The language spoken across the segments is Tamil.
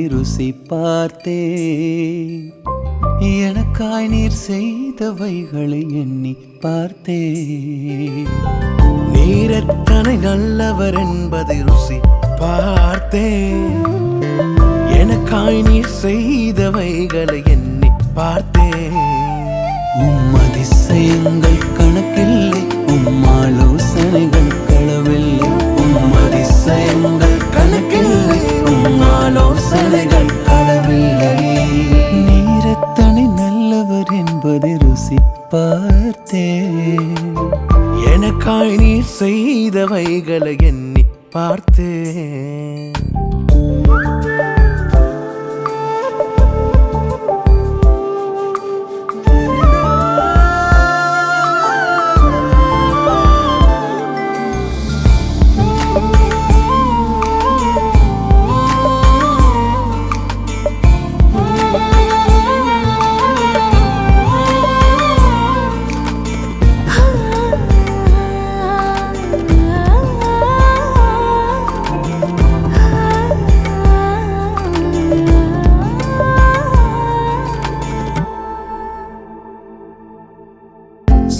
என்பதை ருசி பார்த்தேன். எனக்காய் நீர் செய்தவைகளை எண்ணி பார்த்தேன். நீர் எத்தனை நல்லவர் என்பதை ருசி பார்த்தேன். எனக்காய் நீர் செய்தவைகளை எண்ணி பார்த்தேன். அதிசயங்கள் கணக்கில்லை, ஆலோசனைகள் களவில்லை. அதிசயங்கள் கணக்கில்லை, ஆலோசனைகள் களவில்லை. நீர் எத்தனை நல்லவர் என்பதை ருசி பார்த்தேன். எனக்காய் நீர் செய்தவைகளை எண்ணி பார்த்தேன்.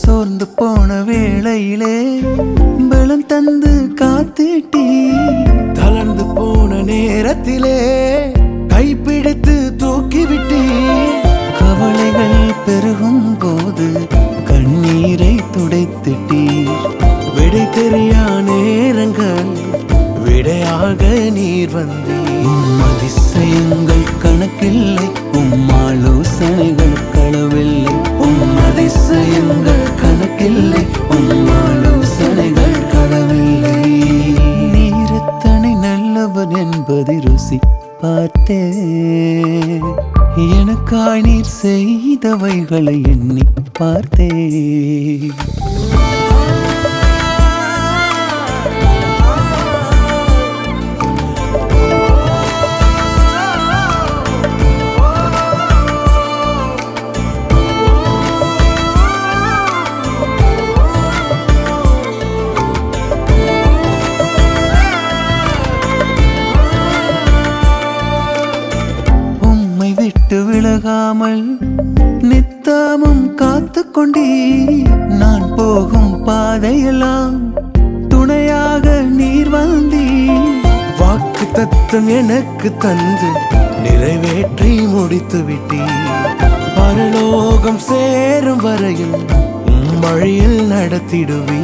சோர்ந்து போன வேளையிலே பலம் தந்து காத்திட்டீ. தளர்ந்து போன நேரத்திலே கைப்பிடித்து தூக்கிவிட்டீ. கவலைகள் பெருகும் போது கண்ணீரை துடைத்திட்டீ. விடை தெரியா நேரங்கள் விடையாக நீர் வந்தீர். அதிசயங்கள் கணக்கில்லை, ஆலோசனைகள் களவில்லை. அதிசயங்கள் கணக்கில்லை, ஆலோசனைகள் களவில்லை. நீர் எத்தனை நல்லவர் என்பதை ருசி பார்த்தேன். எனக்காய் நீர் செய்தவைகளை எண்ணி பார்த்தேன். விலகாமல் நித்தமும் காத்து கொண்டீ. நான் போகும் பாதையெல்லாம் துணையாக நீர் வந்தீ. வாக்கு தத்தம் எனக்கு தந்து நிறைவேற்றி முடித்து விட்டீ. பரலோகம் சேரும் வரையில் வழியில் நடத்திடுவீ.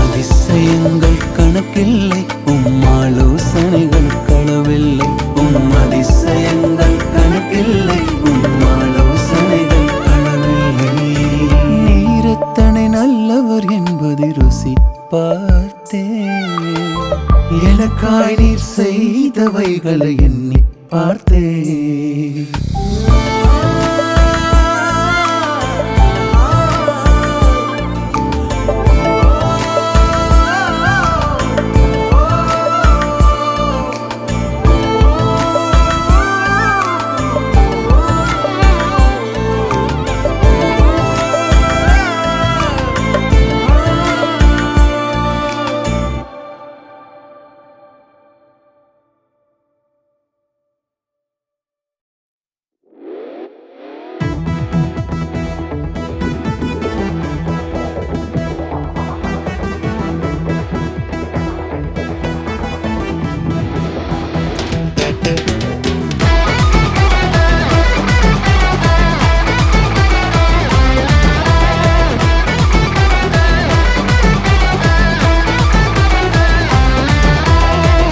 அதிசயங்கள் கணக்கில்லை, ஆலோசனைகள் களவில்லை. அதிசயங்கள் கணக்கில்லை, ஆலோசனைகள் களவில்லை. நீர் எத்தனை நல்லவர் என்பதை ருசி பார்த்தேன். எனக்காய் நீர் செய்தவைகளை எண்ணி பார்த்தேன்.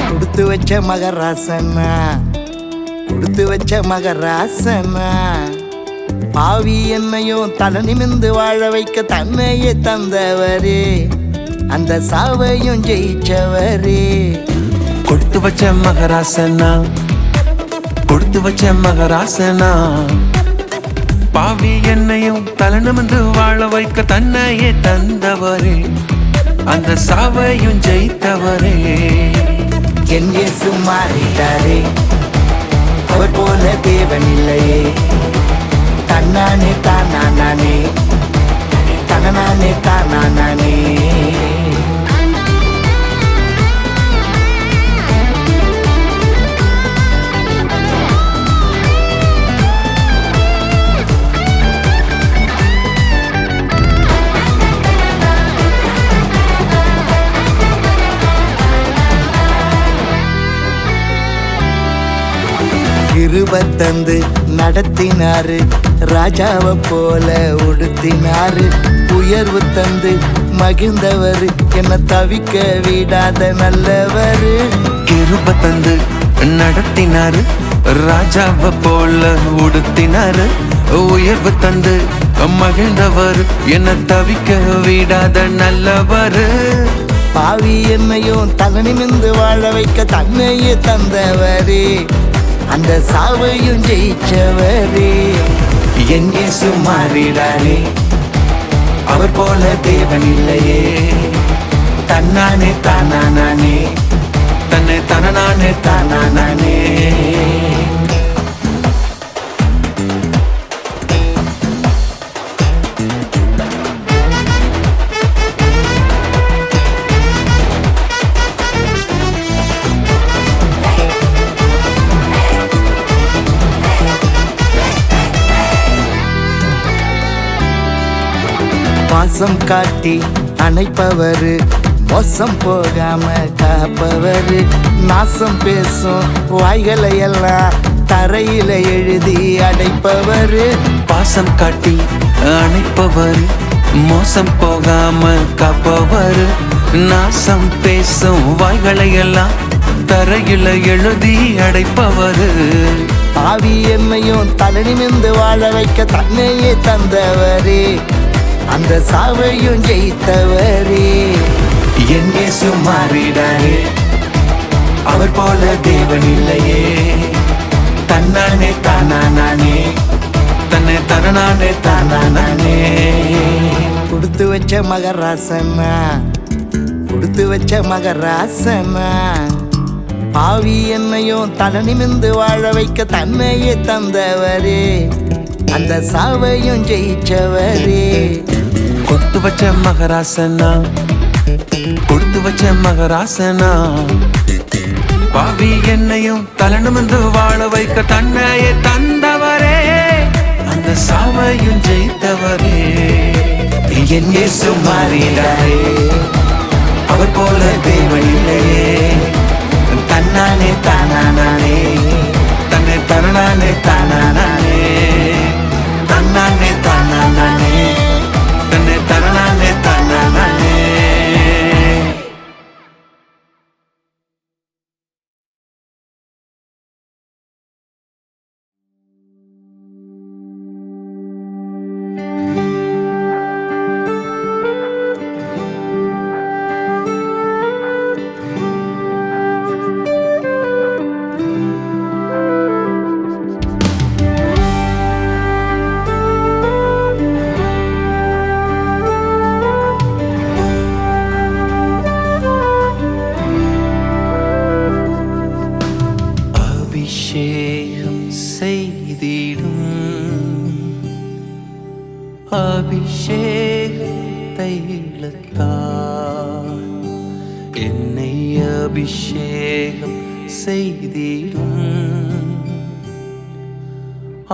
கொடுத்து வச்ச மகராசனா, கொடுத்து வச்ச மகராசனா. பாவி என்னையும் தலை நிமிந்து வாழ வைக்க தன்னையே தந்தவரே, அந்த சாவையும் ஜெயிச்சவரே. கொடுத்து வச்ச மகராசனா, கொடுத்து வச்ச மகராசனா. பாவி என்னையும் தலை நிமிந்து வாழ வைக்க தன்னையே தந்தவரே, அந்த சாவையும் ஜெயித்தவரே. என் இயேசு மாறிட்டாரே, அவர் போல தேவன் இல்லையே. தன்னானே தானானே, தனநானே தானானே. கிருப தந்து நடத்தினாரு, ராஜாவை போல உடுத்தினாரு. உயர்வு தந்து மகிழ்ந்தவர், என்ன தவிக்க விடாத நல்லவர். கிருப தந்து நடத்தினாரு, ராஜாவை போல உடுத்தினாரு. உயர்வு தந்து மகிழ்ந்தவர், என்ன தவிக்க விடாத நல்லவர். பாவி என்னையும் தலை நிமிர்ந்து வாழ வைக்க தன்னையே தந்தவரே, அந்த சாவையும் ஜெயிச்சவரே. என் இயேசு மாறிடாரே, அவர் போல தேவன் இல்லையே. தன்னானே தானானே, தன்னை தனநானே தானானே. பாசம் காட்டி அணைப்பவர், மோசம் போகாம காப்பவர். நாசம் பேசும் வாய்களை எல்லாம் தரையில எழுதி அடைப்பவர். பாசம் காட்டி அணைப்பவர், மோசம் போகாம காப்பவர். நாசம் பேசும் வாய்களை எல்லாம் தரையில எழுதி அடைப்பவர். ஆவி என்னையும் தலை நிமிர்ந்து வாழ வைக்க தன்னையே தந்தவரே, அந்த சாவையும் ஜெயித்தவரே. என் இயேசு மாறிடாரே, அவர் போல தேவன் இல்லையே. தன்னானே தானானே, தன்னை தனநானே தானானே. கொடுத்து வச்ச மகராசனா, கொடுத்து வச்ச மகராசனா. பாவி என்னையும் தலை நிமிர்ந்து வாழ வைக்க தன்னையே தந்தவரே, அந்த சாவையும் ஜெயிச்சவரே. கொடுத்து வச்ச மகராசனா, கொடுத்து வச்ச மகராசனா. பாவி என்னையும் தலனுமந்து வாழ வைக்க தன்னையே தந்தவரே, அந்த சாவையும் ஜெயித்தவரே. என் இயேசு மாறிடாரே, அவர் போல தேவன் இல்லையே. தன்னானே தானானே, தன்னை தனநானே தானானே. தன்னானே தானானே, தன்னை தனநானே தானானே. அபிஷேகம் செய்திடும், அபிஷேகம் தைலத்தால் என்னை அபிஷேகம் செய்திடும்.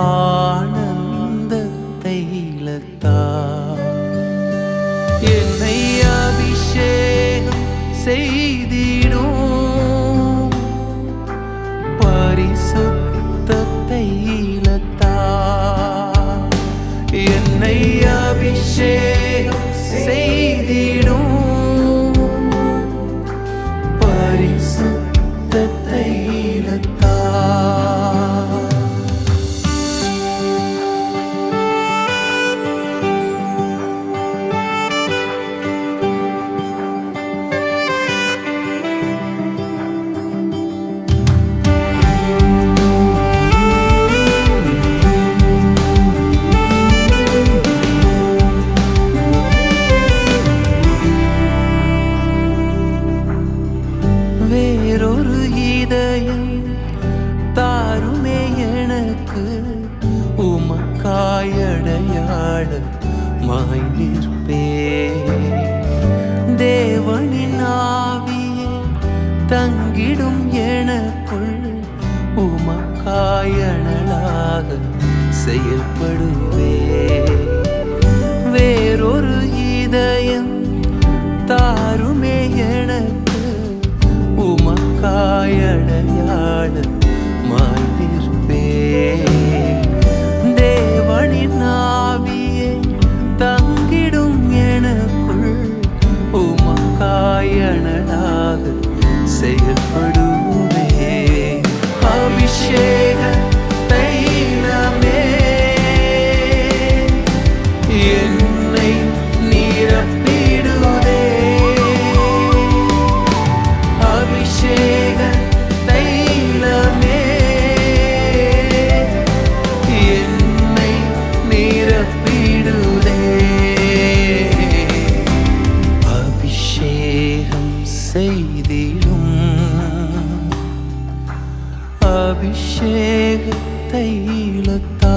ஆனந்த தைலத்தால் என்னை அபிஷேகம் செய்திடும். பரிசுத்த தைலத்தால் என்னை அபிஷேகம் செய்திடும். பரிசுத்த தைலத்தால் வேறொரு இதயம் தாருமே எனக்கு, உமக்காயடையாளமாய் நிற்பே. தேவனின் ஆவியே தங்கிடும் எனக்குள், உமக்காயனலாக செயல்படுவே. வேறொரு இதயம் தாருமே எனக்கு, உமக்காயடையாளமாய் நிற்பே. தைலத்தா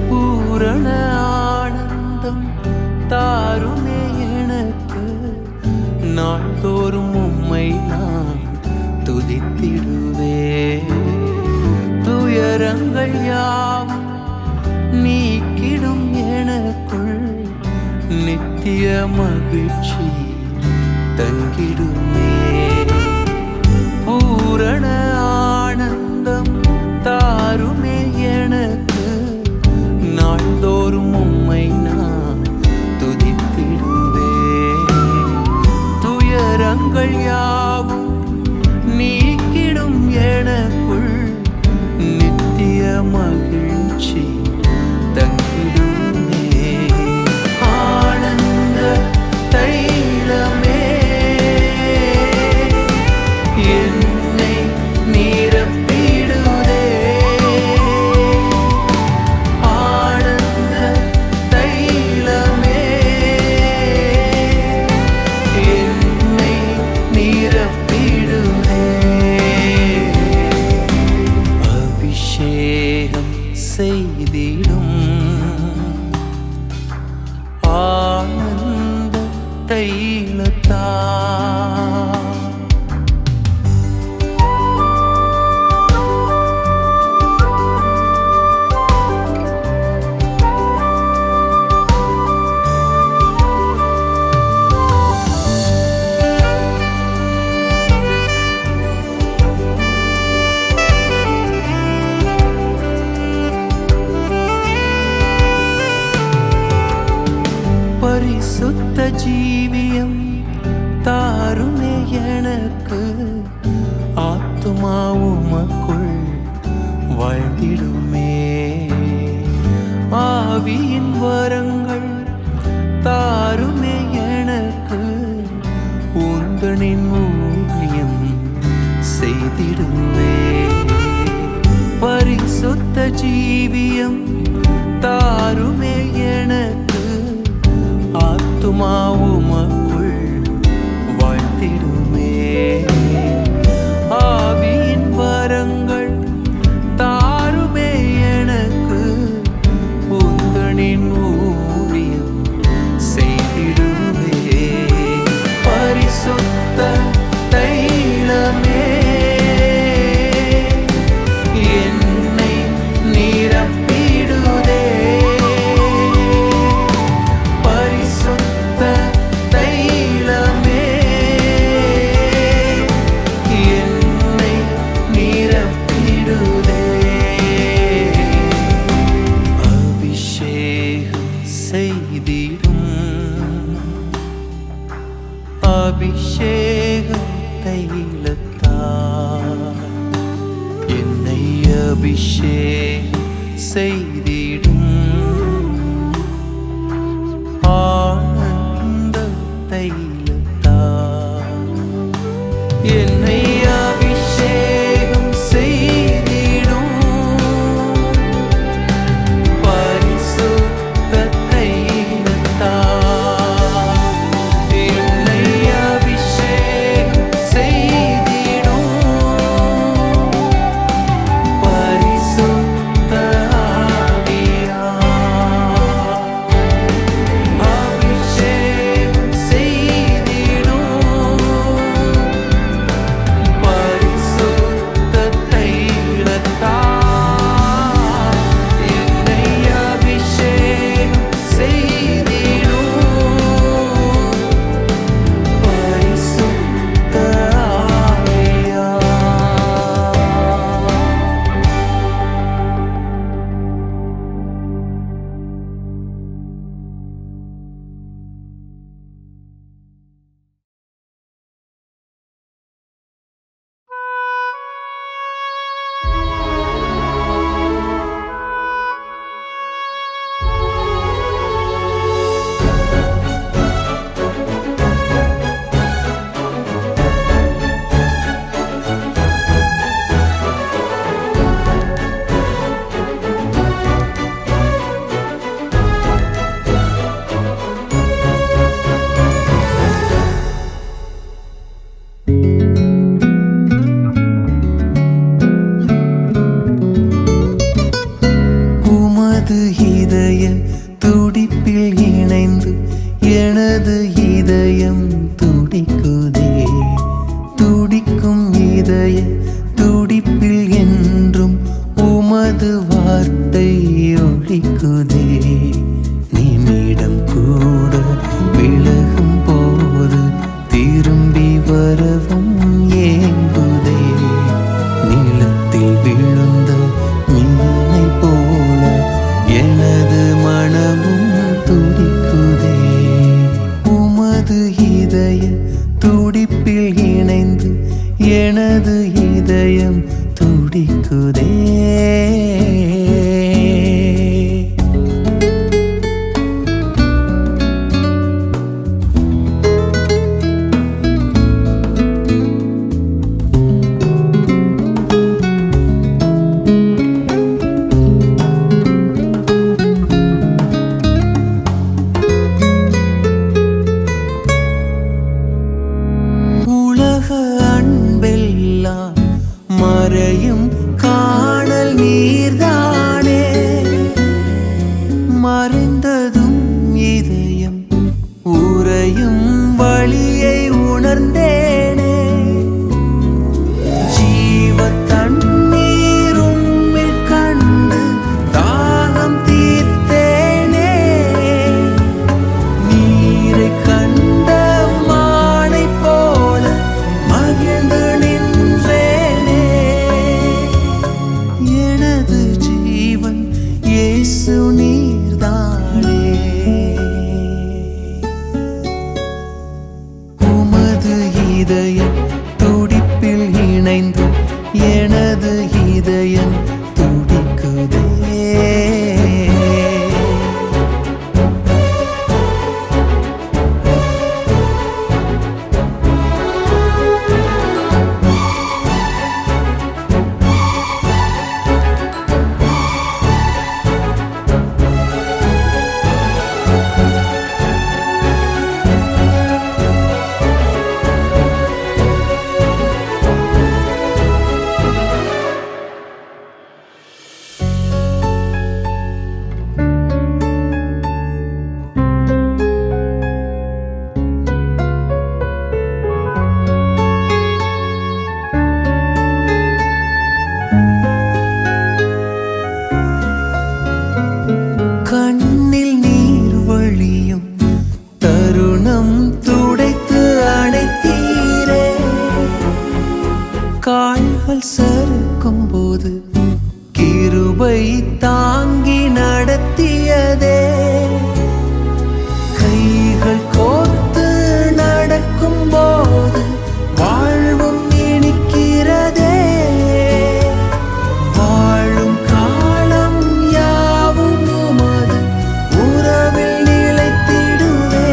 பூரண ஆனந்தம் தாருமே எனக்கு நாள்தோறும் உம்மை நான் துதித்திடுவே துயரங்கள் யாவும் நீக்கிடும் எனக்குள் நித்திய மகிழ்ச்சி தங்கிடுமே பூரண ஆனந்தம் தாருமே எனக்கு நாள்தோறும் உம்மை நான் துதித்திடுவே துயரங்கள் யாவும் நீக்கிடும் எனக்குள் நித்திய மகிழ்ச்சி தங்கிடுமே ஆனந்த தைலமே என்னை நிரப்பிடுதே ஆனந்த தைலமே என்னை நிரப்பிடுதே அபிஷேகம் செய்திடும் ஆனந்த தைலத்தா பரிசுத்த ஜீவியம் தாருமே எனக்கு ஆத்துமா உமக்குள் வாழ்ந்திடுமே ஆவியின் வரங்கள் தாருமே எனக்கு உந்தனின் ஊழியம் செய்திடுவே பரிசுத்த ஜீவியம் தாருமே எனக்கு ஆத்துமா உமக்குள் வாழ்த்திடுமே ஆவியின் வரங்கள் தாருமே எனக்கு உந்தனின் ஊழியம் செய்திடுவே பரிசுத்த தைலமே என்னை நிரப்பிடுதே பரிசுத்த தைலமே என்னை நிரப்பிடுதே அபிஷேகம் செய்திடும் அபிஷேகம் தைலத்தா என்னை அபிஷேகம் செய்திடும் ஆனந்த தைலத்தா என்னை அபிஷேகம் செய்திடும் பரிசுத்த தைலத்தா என்னை அபிஷேகம் செய்திடும் பரிசுத்த ஆவியே இணைந்து எனது இதயம் துடிக்குதே. துடிக்கும் இதய துடிப்பில் என்றும் உமது வார்த்தை ஒலிக்குதே. நிமிடம் கூட விலகும் போது திரும்பி வரவும் ஏங்குதே. நிலத்தில் விழுந்த மீனை போல எனது மனமும் துடிக்குதே. உமது இதய துடிப்பில் இணைந்து எனது இதயம் துடிக்குதே. உலக அன்பெல்லாம் மறையும் காணல் நீர்தானே. மறைந்ததும் இதயம் உறையும் வழியை உணர்ந்தேனே. ஜீவ தண்ணீர் உம்மில் கண்டு தாகம் தீர்த்தேனே. நீரை கண்ட மானை போல மகிழ்ந்து நின்றேனே. எனது ஜீவன் இயேசு நீர்தானே. உமது இதய துடிப்பில் இணைந்து எனது இதயம் துடிக்குதே. கண்ணில் நீர் வழியும் தருணம் துடைத்து அணைத்தீரே. கால்கள் சறுக்கும் போது கிருபை தாங்கி நடத்தியதே. கைகள் கோர்த்து நடக்கும் போது வாழ்வும் இனிக்கிறதே. வாழும் காலம் யாவும் உமது உறவில் நிலைத்திடுவே.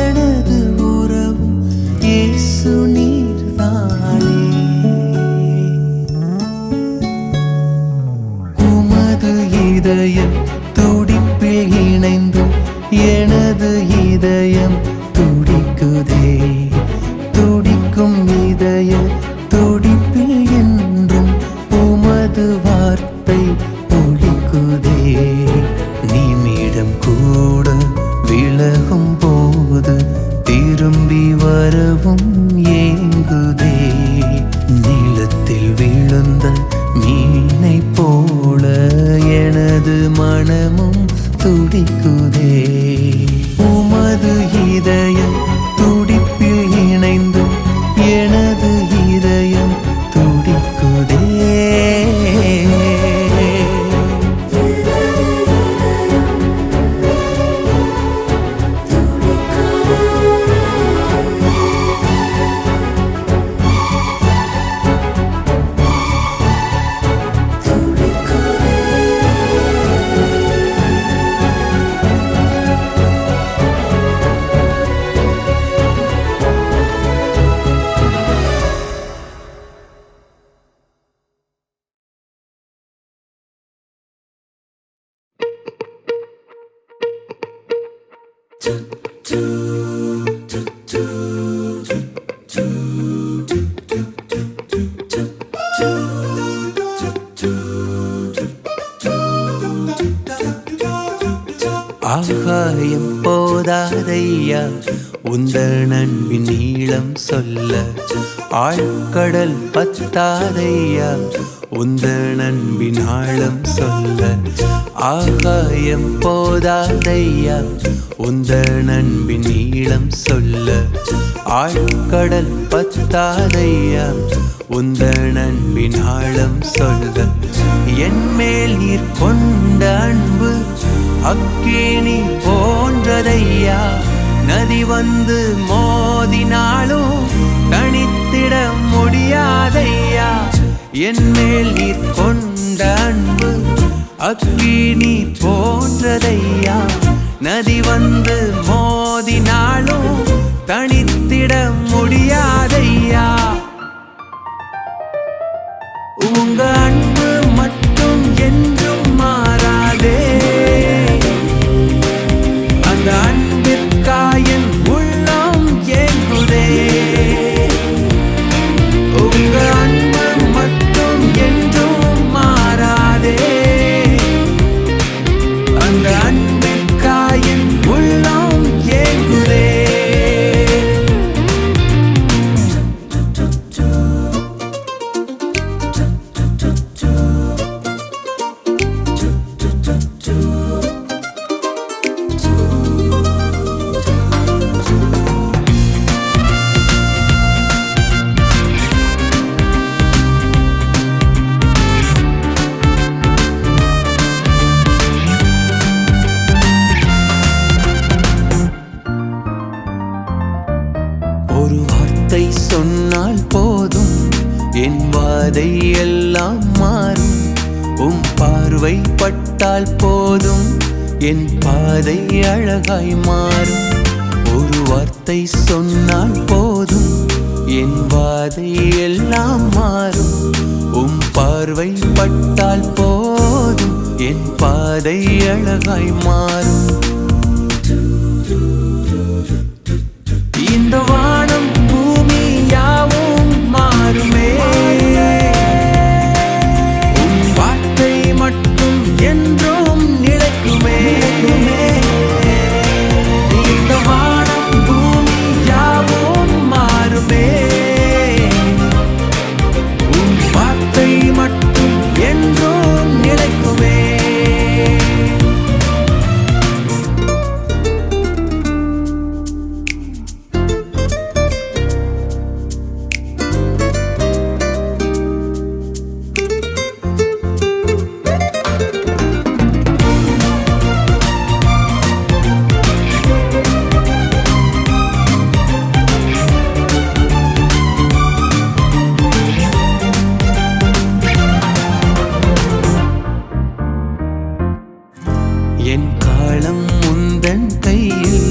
எனது உறவும் இயேசு நீர்தானே. உமது இதய துடிப்பில் இணைந்து எனது இதயம் துடிக்குதே. துடிக்கும் இதய துடிப்பில் என்றும் உமது வார்த்தை ஒலிக்குதே. நிமிடம் கூட விலகும் போது திரும்பி வரவும் ஏங்குதே. நிலத்தில் விழுந்த மீனை போல எனது மனமும் துடிக்குதே. உமது இதயம் துடிப்பில் இணைந்து எனது இதயம் துடிக்குதே. ஆகாயம் போதாதையா உந்தன் அன்பின் நீளம் சொல்ல, ஆழ்கடல் பத்தாதையா உந்தன் அன்பின் ஆழம் சொல்ல. ஆகாயம் போதாதையா உந்தன் அன்பின் நீளம் சொல்ல, ஆழ்கடல் பத்தாதையா உந்தன் அன்பின் ஆழம் சொல்ல. என் மேல் நீர் கொண்ட அன்பு அக்கினி போன்றதையா, நதி வந்து மோதினாலும் தனித்திட முடியாதையா. என் மேல் நீர் கொண்ட அன்பு அக்கினி போன்றதையா, நதி வந்து மோதினாலும் தனித்திட முடியாதையா. உங்க அன்பு மட்டும் என்றும் மாறாதே, அந்த அன்பிற்காயின் உள்ளம் ஏங்குதே. உங்க அன்பு மட்டும் என்றும் மாறாதே, அந்த அன்பிற்காயின் உள்ளம் ஏங்குதே. ஒரு வார்த்தை சொன்னால் போதும் என் வாதை எல்லாம் மாறும். பார்வை பட்டால் போதும் என் பாதை அழகாய் மாறும். ஒரு வார்த்தை சொன்னால் போதும் என் வாதை எல்லாம் மாறும். பார்வை பட்டால் போதும் என் பாதை அழகாய் மாறும். இந்த வானம் பூமி யாவும் மாறுமே, உன் வார்த்தை மட்டும் என்றும் நிலைக்குமே. இந்த வானம் பூமி யாவும் மாறுமே, உன் வார்த்தை மட்டும் என்றும் நிலைக்குமே. என் காலம் முந்தன் கையில்,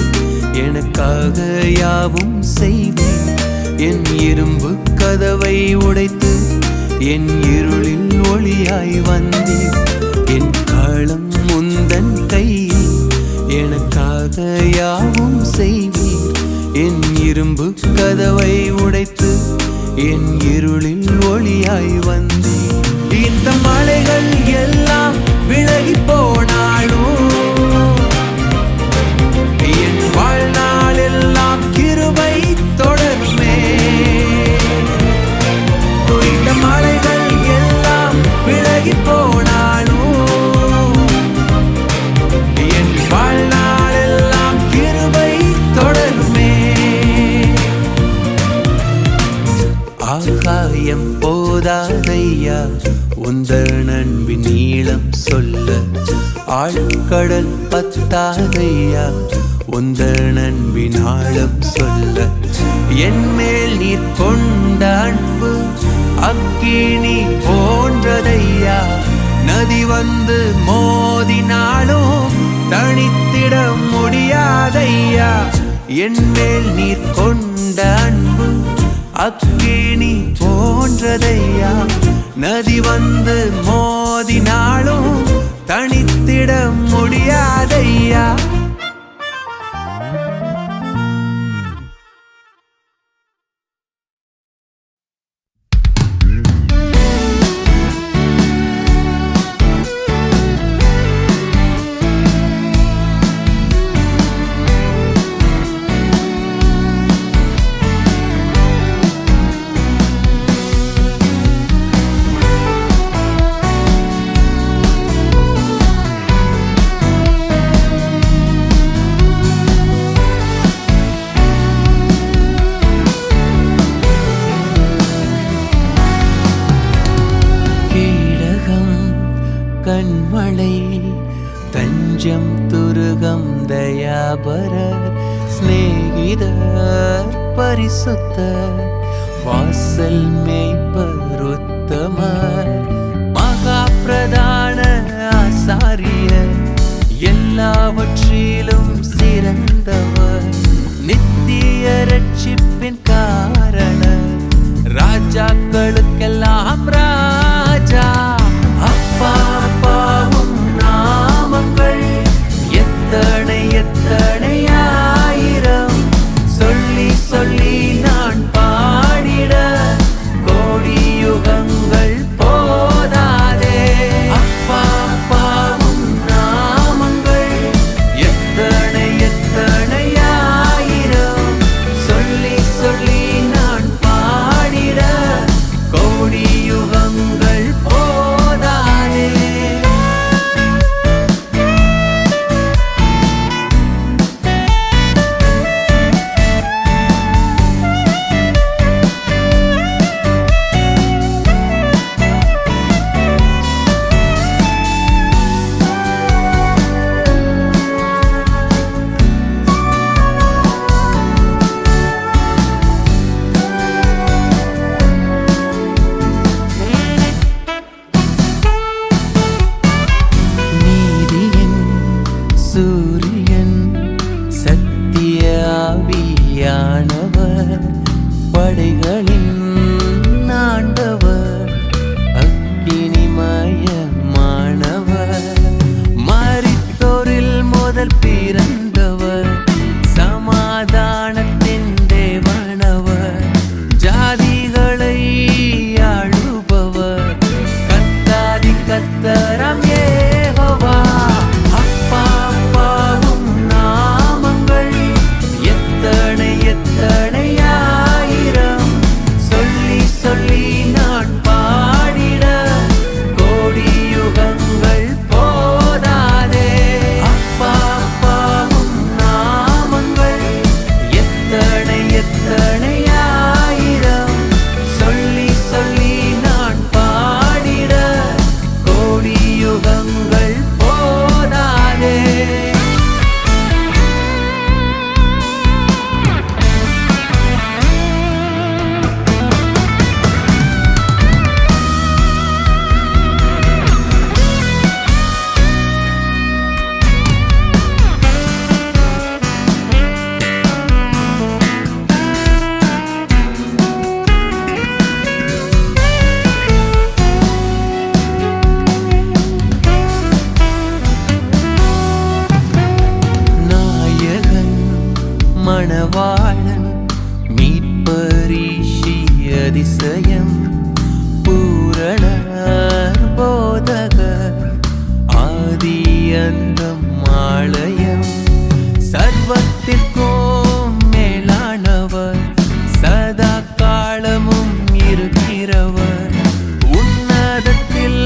எனக்காக யாவும் செய்வேன். என் இரும்பு கதவை உடைத்து என் இருளில் ஒளியாய் வந்தேன். என் காலம் முந்தன் கையில், எனக்காக யாவும் செய்வேன். என் இரும்பு கதவை உடைத்து என் இருளில் ஒளியாய் வந்தேன். இந்த மலைகள் எல்லாம் விலகி போனாலும் என் வாழ்நாள் எல்லாம் கிருபை தொடருமே. இந்த மலைகள் எல்லாம் விலகி போனாலும் என் வாழ்நாள் எல்லாம் கிருபை தொடருமே. ஆகாயம் போதாதையா உந்தன் அன்பின் நீளம் சொல்ல, ஆழ்கடல் பத்தாதையா உந்தன் அன்பின் ஆழம் சொல்ல. என் மேல் நீர் கொண்ட அன்பு அக்கினி போன்றதையா, நதி வந்து மோதினாலும் தனித்திட முடியாதையா. என் மேல் நீர் கொண்ட அன்பு அக்கினி போன்றதையா, நதி வந்து மோதினாலும் தனித்திட முடியாதையா. പൂജ്യം തുരുകം ദയാപരർ സ്നേഹിതർ പരിശുദ്ധർ വാസൽ മേയ്പർ ഉത്തമർ മഹാപ്രധാന ആസാரியர் எல்லாவற்றிலும் சிறந்தவர் நித்திய ரட்சிப்பின் காரணர் ராஜாக்களுக்கெல்லாம் ராஜா அப்பா அப்பாவும் நாமங்கள் எத்தனை எத்தனை ஆயிரம் சொல்லி சொல்லி நான் பாடிட கோடி யுகங்கள் போதாதே அப்பா அப்பாவும் நாமங்கள் எத்தனை எத்தனை ஆயிரம் சொல்லி சொல்லி நான் பாடிட கோடி யுகங்கள் போதாதே. நீதியின் சூரியன் சத்திய ஆவியானவர் படைகளின் ஆண்டவர் அக்கினிமயமானவர் மரித்தோரில் முதல் பிறந்தவர் சமாதானத்தின் தேவனவர் ஜாதிகளை ஆளுபவர் கத்தாதி கத்தரம் யெகோவா அப்பா அப்பாவும் நாமங்கள் எத்தனை எத்தனை ஆயிரம் சொல்லி சொல்லி நான் பாடிட கோடி யுகங்கள் போதாதே அப்பா அப்பாவும் நாமங்கள் எத்தனை எத்தனை ஆயிரம் சொல்லி சொல்லி நான் பாடிட கோடி யுகங்கள் போதாதே. நாயகன் மணவாளன் மீட்பரிஷி அதிசயம் பூரணர் போதகர் ஆதி அந்தம் ஆலயம் சர்வத்திற்கும் மேலானவர் சதா காலமும் இருக்கிறவர் உன்னதத்தில்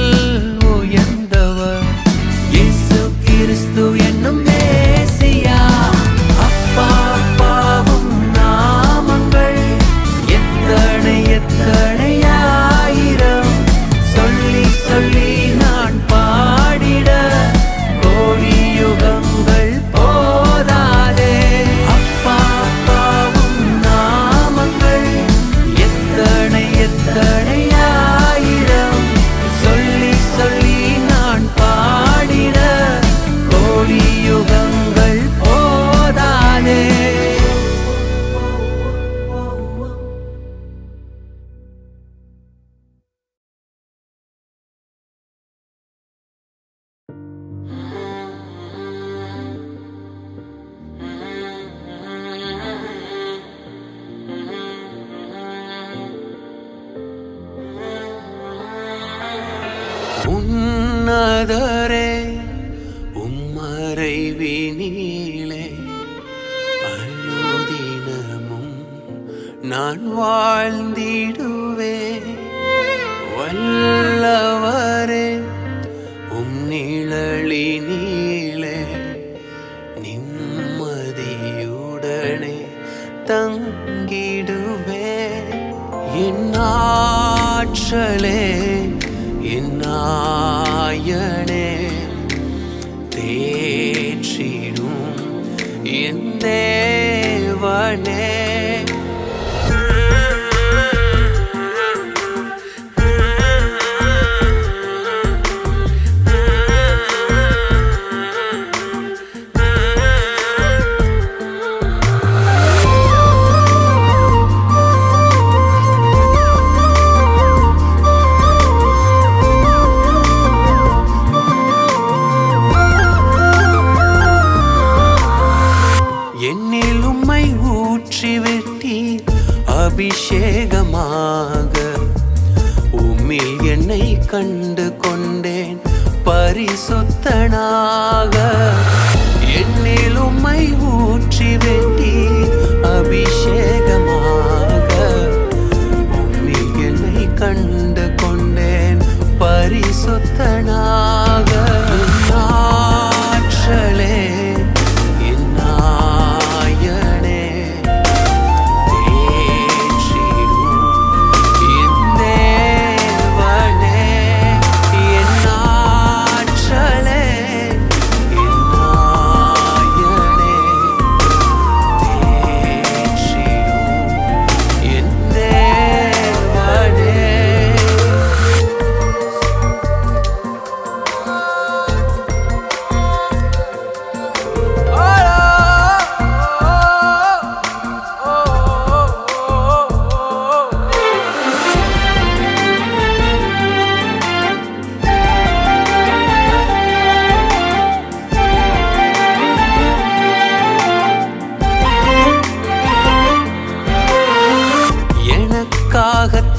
உயர்ந்தவர் இயேசு கிறிஸ்து என்னும் மேசியா அப்பா அப்பாவும் நாமங்கள் எத்தனை எத்தனை ஆயிரம் சொல்லி சொல்லி நான் பாடிட கோடி யுகங்கள் போதாதே அப்பா அப்பாவும் நாமங்கள் எத்தனை எத்தனை ஆயிரம் சொல்லி சொல்லி நான் பாடிட கோடி யுகங்கள் போதாதே. உன்னதரே உம்மறைவினிலே அனுதினமும் நான் வாழ்ந்திடுவேன் வல்லவரே உம் நிழலினிலே நிம்மதியுடனே தங்கிடுவேன் என் ஆற்றலே என் நாயனே தேவனே என் தேவனே. என்னில் உம்மை ஊற்றி விட்டீர் அபிஷேகமாக. உம்மில் என்னை கண்டு கொண்டேன் பரிசுத்தனாக. என்னில் உம்மை ஊற்றி விட்டீர் அபிஷேகமாக. உம்மில் என்னை கண்டு கொண்டேன் பரிசுத்தனாக. ஆற்றலே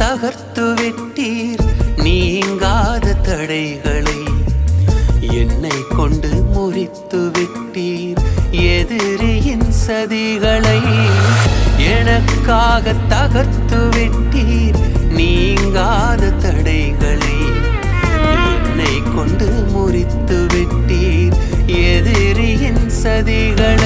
தகர்த்து விட்டீர் நீங்காத தடைகளை. என்னை கொண்டு முறித்து விட்டீர் எதிரியின் சதிகளை. எனக்காக தகர்த்து விட்டீர் நீங்காத தடைகளை. என்னை கொண்டு முறித்து விட்டீர் எதிரியின் சதிகளை.